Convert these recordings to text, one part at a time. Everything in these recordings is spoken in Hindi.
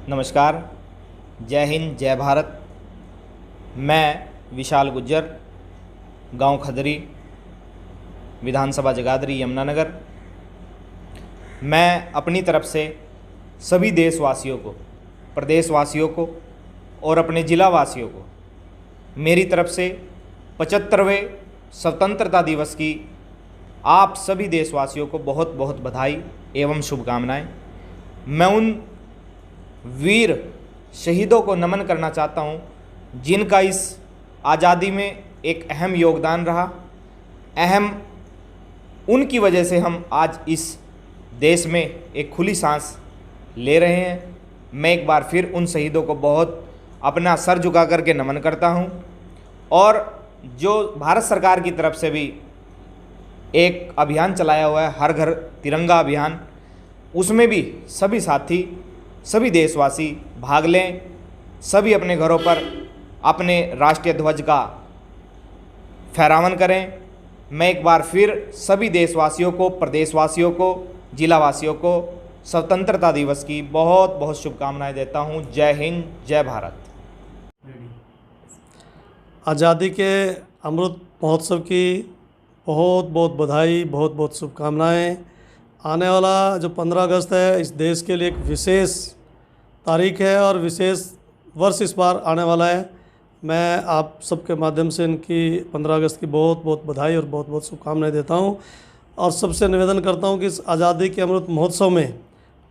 नमस्कार, जय हिंद, जय भारत। मैं विशाल गुज्जर, गांव खदरी, विधानसभा जगाधरी, यमुनानगर। मैं अपनी तरफ से सभी देशवासियों को, प्रदेशवासियों को और अपने ज़िला वासियों को मेरी तरफ से 75वें स्वतंत्रता दिवस की आप सभी देशवासियों को बहुत बहुत बधाई एवं शुभकामनाएं। मैं उन वीर शहीदों को नमन करना चाहता हूं जिनका इस आज़ादी में एक अहम योगदान रहा। उनकी वजह से हम आज इस देश में एक खुली सांस ले रहे हैं। मैं एक बार फिर उन शहीदों को बहुत अपना सर झुका करके नमन करता हूं। और जो भारत सरकार की तरफ से भी एक अभियान चलाया हुआ है, हर घर तिरंगा अभियान, उसमें भी सभी साथी, सभी देशवासी भाग लें। सभी अपने घरों पर अपने राष्ट्रीय ध्वज का फहरावन करें। मैं एक बार फिर सभी देशवासियों को, प्रदेशवासियों को, जिलावासियों को स्वतंत्रता दिवस की बहुत बहुत शुभकामनाएं देता हूं। जय हिंद, जय भारत। आज़ादी के अमृत महोत्सव की बहुत बहुत बधाई, बहुत बहुत शुभकामनाएं। आने वाला जो 15 अगस्त है इस देश के लिए एक विशेष तारीख है और विशेष वर्ष इस बार आने वाला है। मैं आप सबके माध्यम से इनकी 15 अगस्त की बहुत बहुत बधाई और बहुत बहुत शुभकामनाएं देता हूं। और सबसे निवेदन करता हूं कि इस आज़ादी के अमृत महोत्सव में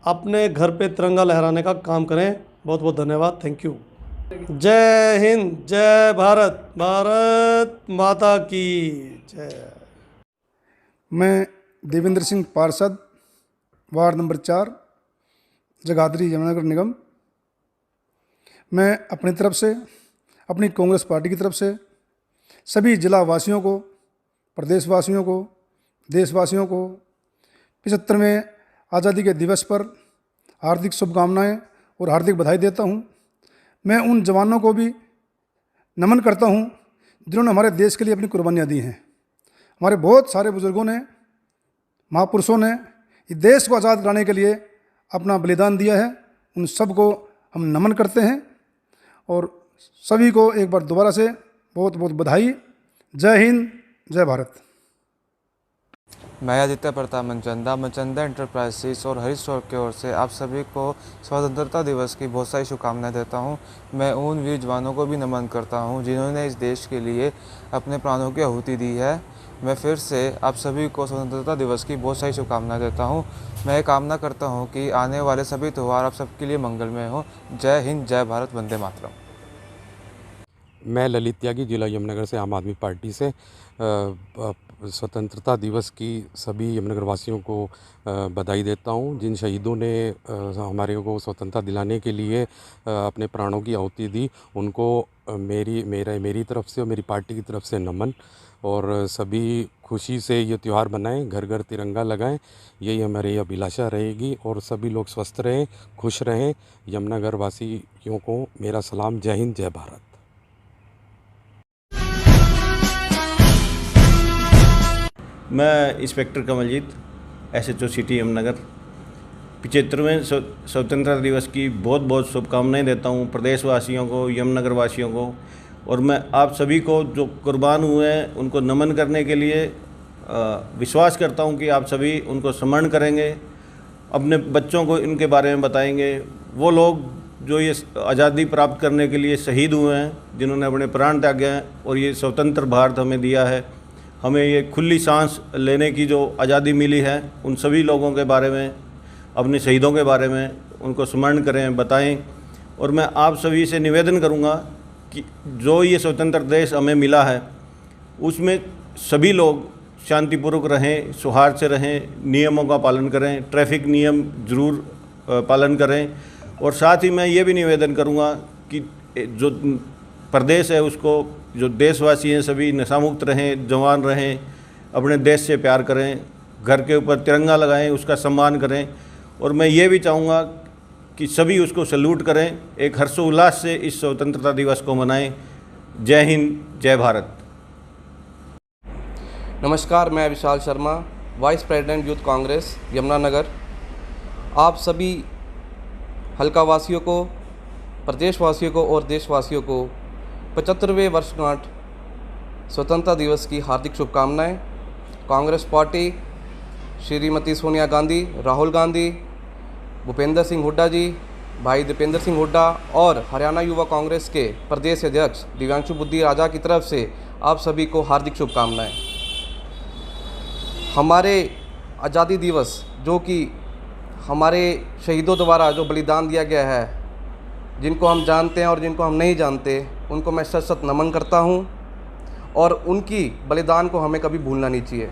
अपने घर पे तिरंगा लहराने का काम करें। बहुत बहुत धन्यवाद। Thank you. जय हिंद, जय भारत, भारत माता की जय। मैं देवेंद्र सिंह पार्षद, वार्ड नंबर 4, जगाधरी, यमुनानगर निगम। मैं अपनी तरफ से, अपनी कांग्रेस पार्टी की तरफ से सभी जिला वासियों को, प्रदेशवासियों को, देशवासियों को 75वें आज़ादी के दिवस पर हार्दिक शुभकामनाएं और हार्दिक बधाई देता हूं। मैं उन जवानों को भी नमन करता हूं जिन्होंने हमारे देश के लिए अपनी कुर्बानियां दी हैं। हमारे बहुत सारे बुजुर्गों ने, महापुरुषों ने इस देश को आज़ाद कराने के लिए अपना बलिदान दिया है। उन सब को हम नमन करते हैं और सभी को एक बार दोबारा से बहुत बहुत बधाई। जय हिंद, जय भारत। मैं आदित्य प्रताप मनचंदा एंटरप्राइजेस और हरीश स्टोर की ओर से आप सभी को स्वतंत्रता दिवस की बहुत सारी शुभकामनाएं देता हूं। मैं उन वीर जवानों को भी नमन करता हूं जिन्होंने इस देश के लिए अपने प्राणों की आहुति दी है। मैं फिर से आप सभी को स्वतंत्रता दिवस की बहुत सारी शुभकामनाएं देता हूं। मैं कामना करता हूं कि आने वाले सभी त्यौहार आप सबके लिए मंगलमय हों। जय हिंद, जय भारत, वंदे मातरम। मैं ललित त्यागी, जिला यमुनानगर से, आम आदमी पार्टी से स्वतंत्रता दिवस की सभी यमुनानगर वासियों को बधाई देता हूं। जिन शहीदों ने हमारे को स्वतंत्रता दिलाने के लिए अपने प्राणों की आहुति दी, उनको मेरी तरफ से और मेरी पार्टी की तरफ से नमन। और सभी खुशी से ये त्यौहार मनाएं, घर घर तिरंगा लगाएं, यही हमारी अभिलाषा रहेगी। और सभी लोग स्वस्थ रहें, खुश रहें। यमुनानगर वासियों को मेरा सलाम। जय हिंद, जय भारत। मैं inspector Kamaljeet, SHO city Yamunanagar, 75वें स्वतंत्रता दिवस की बहुत बहुत शुभकामनाएं देता हूं प्रदेशवासियों को, यमुनानगर वासियों को। और मैं आप सभी को जो कुर्बान हुए हैं उनको नमन करने के लिए विश्वास करता हूं कि आप सभी उनको स्मरण करेंगे, अपने बच्चों को इनके बारे में बताएंगे। वो लोग जो ये आज़ादी प्राप्त करने के लिए शहीद हुए हैं, जिन्होंने अपने प्राण त्यागे हैं और ये स्वतंत्र भारत हमें दिया है, हमें ये खुली सांस लेने की जो आज़ादी मिली है, उन सभी लोगों के बारे में, अपने शहीदों के बारे में उनको स्मरण करें, बताएं। और मैं आप सभी से निवेदन करूंगा कि जो ये स्वतंत्र देश हमें मिला है उसमें सभी लोग शांतिपूर्वक रहें, सौहार्द से रहें, नियमों का पालन करें, ट्रैफिक नियम ज़रूर पालन करें। और साथ ही मैं ये भी निवेदन करूंगा कि जो प्रदेश है उसको, जो देशवासी हैं सभी नशा मुक्त रहें, जवान रहें, अपने देश से प्यार करें, घर के ऊपर तिरंगा लगाएं, उसका सम्मान करें। और मैं ये भी चाहूँगा कि सभी उसको सैल्यूट करें, एक हर्षोल्लास से इस स्वतंत्रता दिवस को मनाएं। जय हिंद, जय भारत। नमस्कार, मैं Vishal Sharma, vice president youth Congress Yamunanagar. आप सभी हल्का वासियों को, प्रदेशवासियों को और देशवासियों को 75वें वर्षगांठ स्वतंत्रता दिवस की हार्दिक शुभकामनाएं। कांग्रेस पार्टी, श्रीमती सोनिया गांधी, राहुल गांधी, भूपेंद्र सिंह हुड्डा जी, भाई दीपेंद्र सिंह हुड्डा और हरियाणा युवा कांग्रेस के प्रदेश अध्यक्ष दिव्यांशु बुद्धि राजा की तरफ से आप सभी को हार्दिक शुभकामनाएं। हमारे आज़ादी दिवस, जो कि हमारे शहीदों द्वारा जो बलिदान दिया गया है, जिनको हम जानते हैं और जिनको हम नहीं जानते, उनको मैं शत शत नमन करता हूं और उनकी बलिदान को हमें कभी भूलना नहीं चाहिए।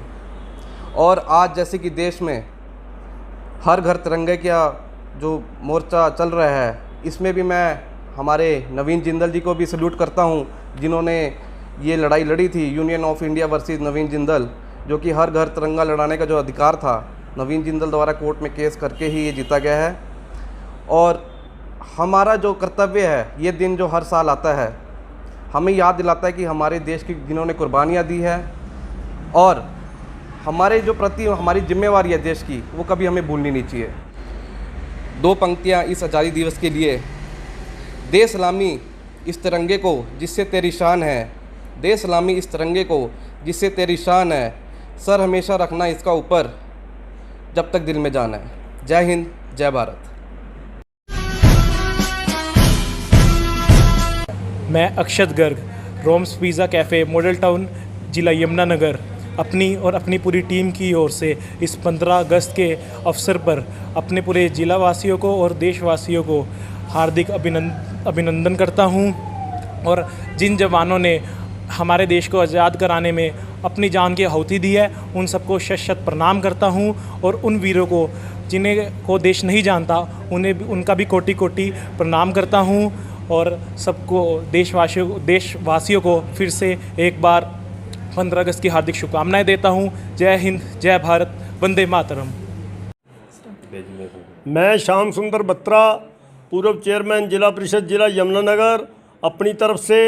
और आज जैसे कि देश में हर घर तिरंगे का जो मोर्चा चल रहा है, इसमें भी मैं हमारे नवीन जिंदल जी को भी सल्यूट करता हूं, जिन्होंने ये लड़ाई लड़ी थी, यूनियन ऑफ इंडिया वर्सेस नवीन जिंदल, जो कि हर घर तिरंगा लड़ाने का जो अधिकार था, नवीन जिंदल द्वारा कोर्ट में केस करके ही ये जीता गया है। और हमारा जो कर्तव्य है, ये दिन जो हर साल आता है, हमें याद दिलाता है कि हमारे देश की जिन्होंने कुर्बानियाँ दी है और हमारे जो प्रति हमारी जिम्मेवारी है देश की, वो कभी हमें भूलनी नहीं चाहिए। 2 पंक्तियाँ इस आज़ादी दिवस के लिए। दे सलामी इस तिरंगे को जिससे तेरी शान है, दे सलामी इस तिरंगे को जिससे तेरी शान है, सर हमेशा रखना इसका ऊपर जब तक दिल में जान है। जय हिंद, जय भारत। मैं Akshat Garg, Rome's pizza cafe, model town, ज़िला यमुनानगर, अपनी पूरी टीम की ओर से इस 15 अगस्त के अवसर पर अपने पूरे ज़िला वासियों को और देशवासियों को हार्दिक अभिनंदन करता हूं। और जिन जवानों ने हमारे देश को आज़ाद कराने में अपनी जान की आहुति दी है, उन सबको शत शत प्रणाम करता हूं। और उन वीरों को जिन्हें को देश नहीं जानता, उन्हें भी, उनका भी कोटि कोटि प्रणाम करता हूं। और सबको देशवासियों को फिर से एक बार 15 अगस्त की हार्दिक शुभकामनाएं देता हूं। जय हिंद, जय भारत, वंदे मातरम। मैं श्याम सुंदर बत्रा, पूर्व चेयरमैन जिला परिषद जिला यमुनानगर, अपनी तरफ से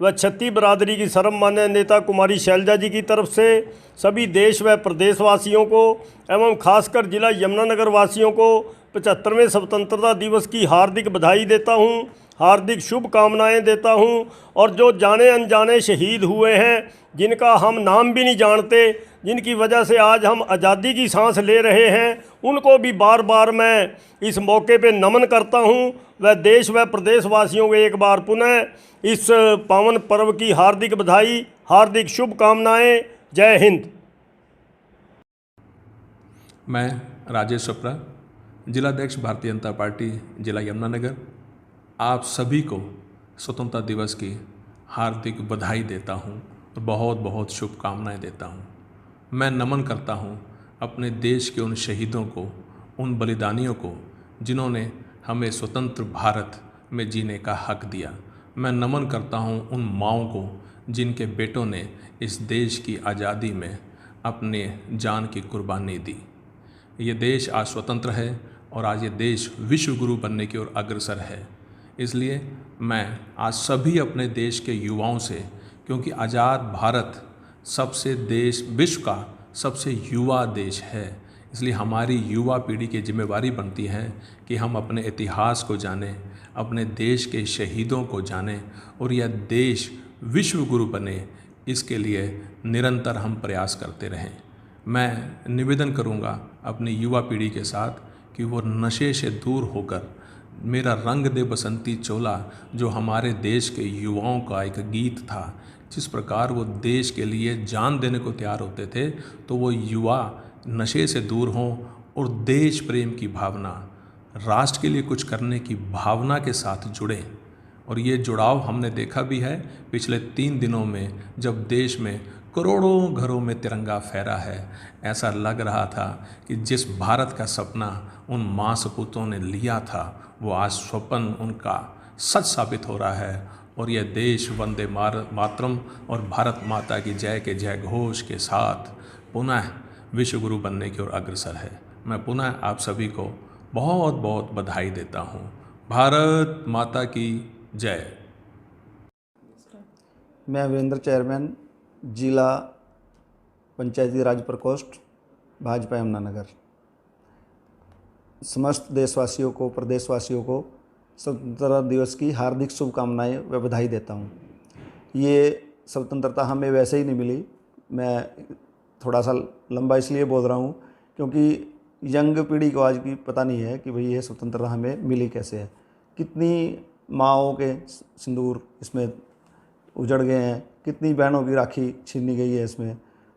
व छत्ती बरादरी की सर्वमान्य नेता कुमारी शैलजा जी की तरफ से सभी देश व प्रदेशवासियों को एवं खासकर जिला यमुनानगर वासियों को 75वें स्वतंत्रता दिवस की हार्दिक बधाई देता हूं, हार्दिक शुभकामनाएं देता हूं। और जो जाने अनजाने शहीद हुए हैं, जिनका हम नाम भी नहीं जानते, जिनकी वजह से आज हम आज़ादी की सांस ले रहे हैं, उनको भी बार बार मैं इस मौके पे नमन करता हूं। व देश व प्रदेशवासियों को एक बार पुनः इस पावन पर्व की हार्दिक बधाई, हार्दिक शुभकामनाएं। जय हिंद। मैं राजेश चोपड़ा, जिलाध्यक्ष भारतीय जनता पार्टी जिला यमुनानगर, आप सभी को स्वतंत्रता दिवस की हार्दिक बधाई देता हूं और बहुत बहुत शुभकामनाएं देता हूं। मैं नमन करता हूं अपने देश के उन शहीदों को, उन बलिदानियों को, जिन्होंने हमें स्वतंत्र भारत में जीने का हक दिया। मैं नमन करता हूं उन माँओं को, जिनके बेटों ने इस देश की आज़ादी में अपने जान की कुर्बानी दी। ये देश आज स्वतंत्र है और आज ये देश विश्व गुरु बनने की ओर अग्रसर है। इसलिए मैं आज सभी अपने देश के युवाओं से, क्योंकि आज़ाद भारत विश्व का सबसे युवा देश है, इसलिए हमारी युवा पीढ़ी की जिम्मेवारी बनती है कि हम अपने इतिहास को जानें, अपने देश के शहीदों को जानें और यह देश विश्व गुरु बने, इसके लिए निरंतर हम प्रयास करते रहें। मैं निवेदन करूंगा अपनी युवा पीढ़ी के साथ कि वो नशे से दूर होकर मेरा रंग दे बसंती चोला, जो हमारे देश के युवाओं का एक गीत था, जिस प्रकार वो देश के लिए जान देने को तैयार होते थे, तो वो युवा नशे से दूर हों और देश प्रेम की भावना, राष्ट्र के लिए कुछ करने की भावना के साथ जुड़ें। और ये जुड़ाव हमने देखा भी है पिछले 3 दिनों में, जब देश में करोड़ों घरों में तिरंगा फहरा है। ऐसा लग रहा था कि जिस भारत का सपना उन माँ सपूतों ने लिया था, वो आज स्वप्न उनका सच साबित हो रहा है। और यह देश वंदे मातरम और भारत माता की जय के जय घोष के साथ पुनः विश्वगुरु बनने की ओर अग्रसर है। मैं पुनः आप सभी को बहुत बहुत बधाई देता हूँ। भारत माता की जय। मैं वीरेंद्र, चेयरमैन जिला पंचायती राज प्रकोष्ठ, भाजपा यमुनानगर। समस्त देशवासियों को, प्रदेशवासियों को स्वतंत्रता दिवस की हार्दिक शुभकामनाएं व बधाई देता हूं। ये स्वतंत्रता हमें वैसे ही नहीं मिली, मैं थोड़ा सा लंबा इसलिए बोल रहा हूं क्योंकि यंग पीढ़ी को आज की पता नहीं है कि भाई ये स्वतंत्रता हमें मिली कैसे है। कितनी माँओं के सिंदूर इसमें उजड़ गए हैं, कितनी बहनों की राखी छीनी गई है इसमें,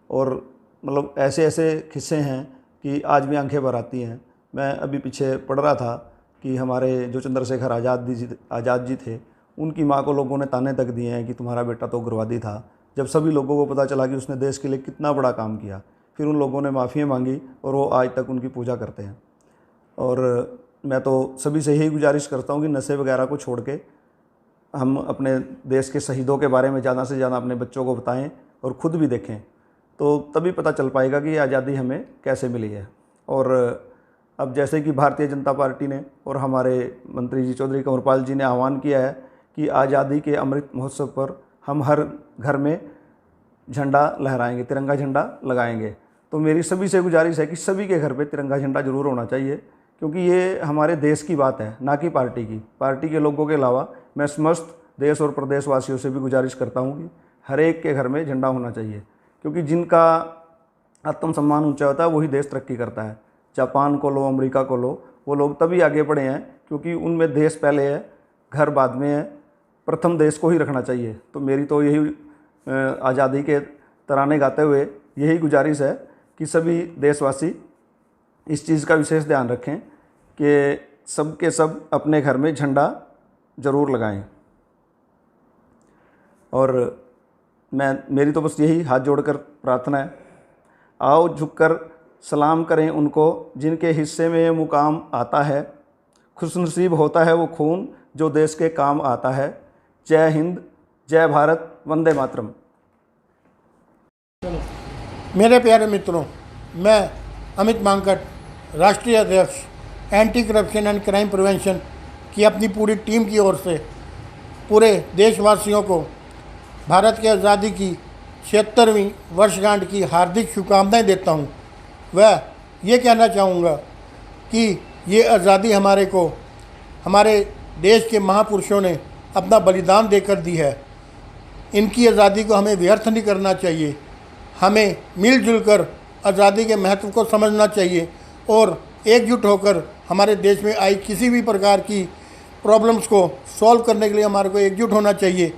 और मतलब ऐसे ऐसे किस्से हैं कि आज भी आंखें भर आती हैं। मैं अभी पीछे पढ़ रहा था कि हमारे जो चंद्रशेखर आज़ाद जी थे, उनकी माँ को लोगों ने ताने तक दिए हैं कि तुम्हारा बेटा तो उग्रवादी था। जब सभी लोगों को पता चला कि उसने देश के लिए कितना बड़ा काम किया, फिर उन लोगों ने माफ़ियाँ मांगी और वो आज तक उनकी पूजा करते हैं। और मैं तो सभी से यही गुजारिश करता हूँ कि नशे वगैरह को छोड़ के हम अपने देश के शहीदों के बारे में ज़्यादा से ज़्यादा अपने बच्चों को बताएं और ख़ुद भी देखें, तो तभी पता चल पाएगा कि आज़ादी हमें कैसे मिली है। और अब जैसे कि भारतीय जनता पार्टी ने और हमारे मंत्री जी चौधरी कंवरपाल जी ने आह्वान किया है कि आज़ादी के अमृत महोत्सव पर हम हर घर में झंडा लहराएंगे, तिरंगा झंडा लगाएंगे। तो मेरी सभी से गुजारिश है कि सभी के घर पे तिरंगा झंडा ज़रूर होना चाहिए, क्योंकि ये हमारे देश की बात है, ना कि पार्टी की। पार्टी के लोगों के अलावा मैं समस्त देश और प्रदेशवासियों से भी गुजारिश करता हूँ कि हर एक के घर में झंडा होना चाहिए, क्योंकि जिनका आत्मसम्मान ऊंचा होता है वही देश तरक्की करता है। जापान को लो, अमेरिका को लो, वो लोग तभी आगे बढ़े हैं क्योंकि उनमें देश पहले है, घर बाद में है। प्रथम देश को ही रखना चाहिए। तो मेरी तो यही आज़ादी के तराने गाते हुए यही गुजारिश है कि सभी देशवासी इस चीज़ का विशेष ध्यान रखें कि सब के सब अपने घर में झंडा ज़रूर लगाएं। और मेरी तो बस यही हाथ जोड़कर प्रार्थना है, आओ झुककर सलाम करें उनको जिनके हिस्से में ये मुकाम आता है। खुशनसीब होता है वो खून जो देश के काम आता है। जय हिंद, जय भारत, वंदे मातरम। मेरे प्यारे मित्रों, मैं अमित मांकट, राष्ट्रीय अध्यक्ष anti corruption and crime prevention की अपनी पूरी टीम की ओर से पूरे देशवासियों को भारत की आज़ादी की 76वीं वर्षगांठ की हार्दिक शुभकामनाएं देता हूं। वह ये कहना चाहूँगा कि ये आज़ादी हमारे देश के महापुरुषों ने अपना बलिदान देकर दी है। इनकी आज़ादी को हमें व्यर्थ नहीं करना चाहिए। हमें मिलजुल कर आज़ादी के महत्व को समझना चाहिए और एकजुट होकर हमारे देश में आई किसी भी प्रकार की प्रॉब्लम्स को सॉल्व करने के लिए हमारे को एकजुट होना चाहिए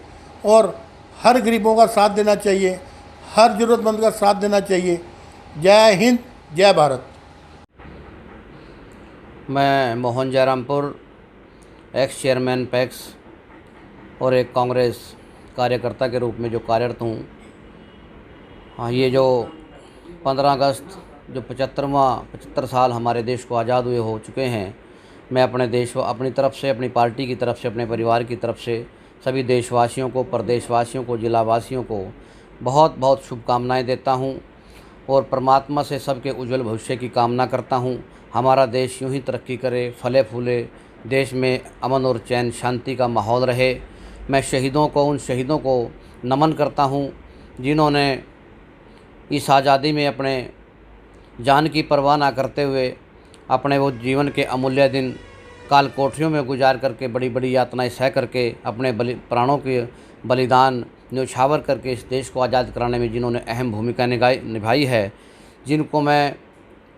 और हर गरीबों का साथ देना चाहिए, हर ज़रूरतमंद का साथ देना चाहिए। जय हिंद, जय भारत। मैं Mohan Jayrampur, ex chairman PACS और एक कांग्रेस कार्यकर्ता के रूप में जो कार्यरत हूँ। हाँ, ये जो 15 अगस्त जो 75 साल हमारे देश को आज़ाद हुए हो चुके हैं, मैं अपनी तरफ से, अपनी पार्टी की तरफ से, अपने परिवार की तरफ से सभी देशवासियों को, प्रदेशवासियों को, जिलावासियों को बहुत बहुत शुभकामनाएं देता हूं और परमात्मा से सबके उज्जवल भविष्य की कामना करता हूं। हमारा देश यूं ही तरक्की करे, फले फूले, देश में अमन और चैन शांति का माहौल रहे। मैं उन शहीदों को नमन करता हूं जिन्होंने इस आज़ादी में अपने जान की परवाह ना करते हुए अपने वो जीवन के अमूल्य दिन काल कोठरियों में गुजार करके, बड़ी बड़ी यातनाएं सह करके, अपने प्राणों के बलिदान न्यौछावर करके इस देश को आज़ाद कराने में जिन्होंने अहम भूमिका निभाई है, जिनको मैं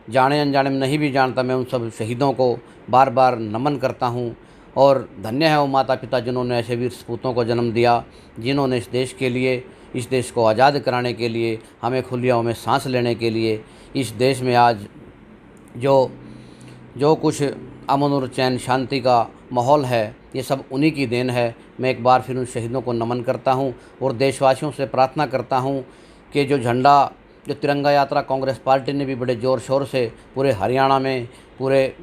जाने अनजाने में नहीं भी जानता, मैं उन सब शहीदों को बार बार नमन करता हूं। और धन्य है वो माता पिता जिन्होंने ऐसे वीर सपूतों को जन्म दिया, जिन्होंने इस देश के लिए, इस देश को आज़ाद कराने के लिए, हमें खुली हवा में सांस लेने के लिए, इस देश में आज जो कुछ अमन और चैन शांति का माहौल है, ये सब उन्हीं की देन है। मैं एक बार फिर उन शहीदों को नमन करता हूं और देशवासियों से प्रार्थना करता हूं कि जो तिरंगा यात्रा कांग्रेस पार्टी ने भी बड़े ज़ोर शोर से पूरे हरियाणा में, पूरे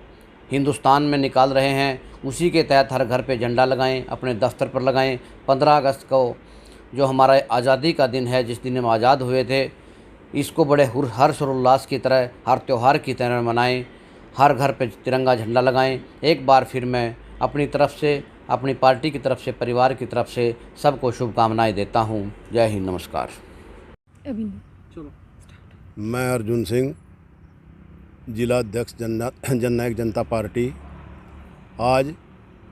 हिंदुस्तान में निकाल रहे हैं, उसी के तहत हर घर पे झंडा लगाएं, अपने दफ्तर पर लगाएं। 15 अगस्त को जो हमारा आज़ादी का दिन है, जिस दिन हम आज़ाद हुए थे, इसको बड़े हर्ष और उल्लास की तरह, हर त्यौहार की तरह मनाएं, हर घर पे तिरंगा झंडा लगाएं। एक बार फिर मैं अपनी तरफ से, अपनी पार्टी की तरफ से, परिवार की तरफ से सबको शुभकामनाएं देता हूं। जय हिंद, नमस्कार। मैं अर्जुन सिंह, जिला अध्यक्ष जननायक जनता पार्टी आज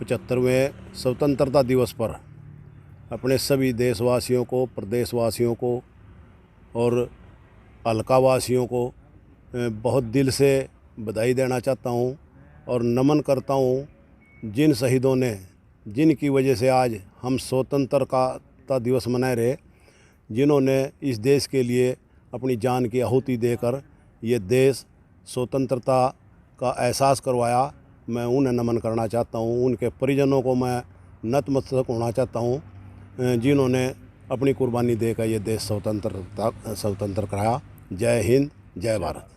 75वें स्वतंत्रता दिवस पर अपने सभी देशवासियों को, प्रदेशवासियों को और हल्कावासियों को बहुत दिल से बधाई देना चाहता हूँ और नमन करता हूँ जिन शहीदों ने, जिनकी वजह से आज हम स्वतंत्रता दिवस मना रहे, जिन्होंने इस देश के लिए अपनी जान की आहुति देकर ये देश स्वतंत्रता का एहसास करवाया। मैं उन्हें नमन करना चाहता हूँ। उनके परिजनों को मैं नतमस्तक होना चाहता हूँ जिन्होंने अपनी कुर्बानी देकर ये देश स्वतंत्र कराया। जय हिंद, जय भारत।